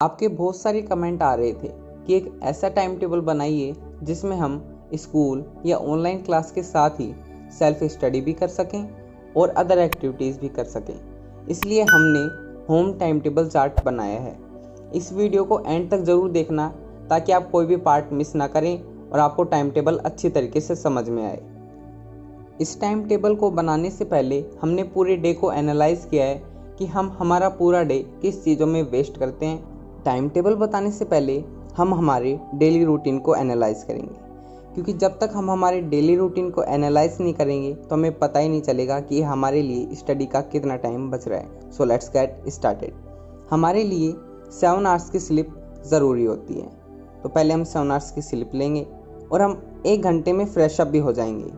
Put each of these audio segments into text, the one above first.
आपके बहुत सारे कमेंट आ रहे थे कि एक ऐसा टाइम टेबल बनाइए जिसमें हम स्कूल या ऑनलाइन क्लास के साथ ही सेल्फ स्टडी भी कर सकें और अदर एक्टिविटीज़ भी कर सकें। इसलिए हमने होम टाइम टेबल चार्ट बनाया है। इस वीडियो को एंड तक ज़रूर देखना ताकि आप कोई भी पार्ट मिस ना करें और आपको टाइम टेबल अच्छी तरीके से समझ में आए। इस टाइम टेबल को बनाने से पहले हमने पूरे डे को एनालाइज किया है कि हम हमारा पूरा डे किस चीज़ों में वेस्ट करते हैं। टाइम टेबल बताने से पहले हम हमारे डेली रूटीन को एनालाइज करेंगे, क्योंकि जब तक हम हमारे डेली रूटीन को एनालाइज नहीं करेंगे तो हमें पता ही नहीं चलेगा कि हमारे लिए स्टडी का कितना टाइम बच रहा है। So let's get started. हमारे लिए 7 आवर्स की स्लीप ज़रूरी होती है, तो पहले हम 7 आवर्स की स्लीप लेंगे और हम 1 घंटे में फ्रेश अप भी हो जाएंगे।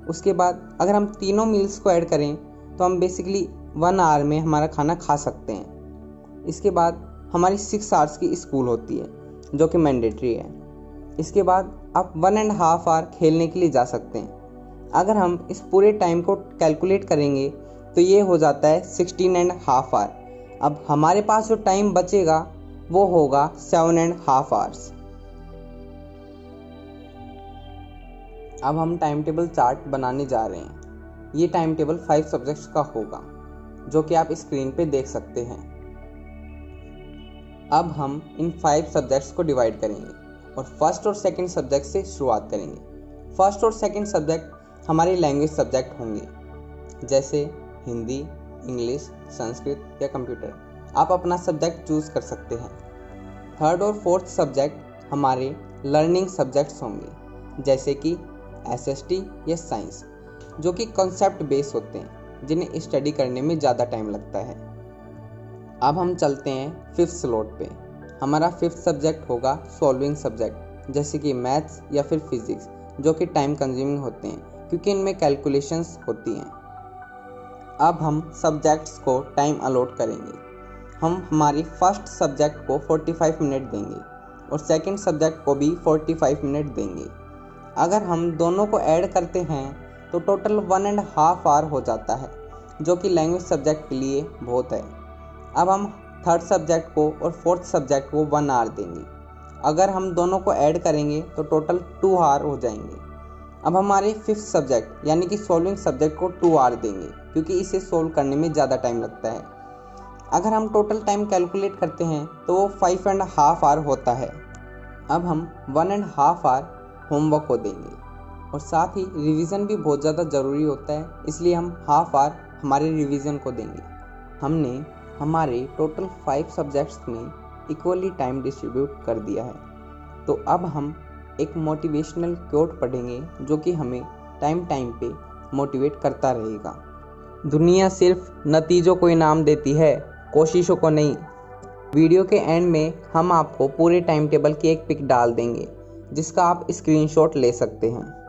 उसके बाद अगर हम तीनों मील्स को ऐड करें तो हम बेसिकली 1 आवर में हमारा खाना खा सकते हैं। इसके बाद हमारी 6 आवर्स की स्कूल होती है जो कि मैंडेटरी है। इसके बाद आप 1.5 आवर खेलने के लिए जा सकते हैं। अगर हम इस पूरे टाइम को कैलकुलेट करेंगे तो ये हो जाता है 16.5 आवर। अब हमारे पास जो टाइम बचेगा वो होगा 7.5 आवर्स। अब हम टाइम टेबल चार्ट बनाने जा रहे हैं। ये टाइम टेबल 5 सब्जेक्ट्स का होगा जो कि आप स्क्रीन पे देख सकते हैं। अब हम इन 5 सब्जेक्ट्स को डिवाइड करेंगे और फर्स्ट और सेकंड सब्जेक्ट से शुरुआत करेंगे। फर्स्ट और सेकंड सब्जेक्ट हमारे लैंग्वेज सब्जेक्ट होंगे, जैसे हिंदी, इंग्लिश, संस्कृत या कंप्यूटर। आप अपना सब्जेक्ट चूज़ कर सकते हैं। थर्ड और फोर्थ सब्जेक्ट हमारे लर्निंग सब्जेक्ट्स होंगे, जैसे कि एसएसटी या साइंस, जो कि कॉन्सेप्ट बेस होते हैं जिन्हें स्टडी करने में ज़्यादा टाइम लगता है। अब हम चलते हैं 5th स्लॉट पे। हमारा 5th सब्जेक्ट होगा सॉल्विंग सब्जेक्ट, जैसे कि मैथ्स या फिर फिजिक्स, जो कि टाइम कंज्यूमिंग होते हैं क्योंकि इनमें कैलकुलेशंस होती हैं। अब हम सब्जेक्ट्स को टाइम अलॉट करेंगे। हम हमारी फर्स्ट सब्जेक्ट को 45 मिनट देंगे और सेकंड सब्जेक्ट को भी 45 मिनट देंगे। अगर हम दोनों को ऐड करते हैं तो टोटल 1.5 आवर हो जाता है, जो कि लैंग्वेज सब्जेक्ट के लिए बहुत है। अब हम थर्ड सब्जेक्ट को और फोर्थ सब्जेक्ट को 1 आवर देंगे। अगर हम दोनों को ऐड करेंगे तो टोटल 2 आवर हो जाएंगे। अब हमारे 5th सब्जेक्ट यानी कि सॉल्विंग सब्जेक्ट को 2 आवर देंगे, क्योंकि इसे सोल्व करने में ज़्यादा टाइम लगता है। अगर हम टोटल टाइम कैलकुलेट करते हैं तो वो 5.5 आवर होता है। अब हम 1.5 आवर होमवर्क को देंगे और साथ ही रिवीजन भी बहुत ज़्यादा ज़रूरी होता है, इसलिए हम हाफ आवर हमारे रिवीजन को देंगे। हमने हमारे टोटल 5 सब्जेक्ट्स में इक्वली टाइम डिस्ट्रीब्यूट कर दिया है। तो अब हम एक मोटिवेशनल कोट पढ़ेंगे जो कि हमें टाइम पे मोटिवेट करता रहेगा। दुनिया सिर्फ नतीजों को इनाम देती है, कोशिशों को नहीं। वीडियो के एंड में हम आपको पूरे टाइम टेबल की एक पिक डाल देंगे जिसका आप स्क्रीनशॉट ले सकते हैं।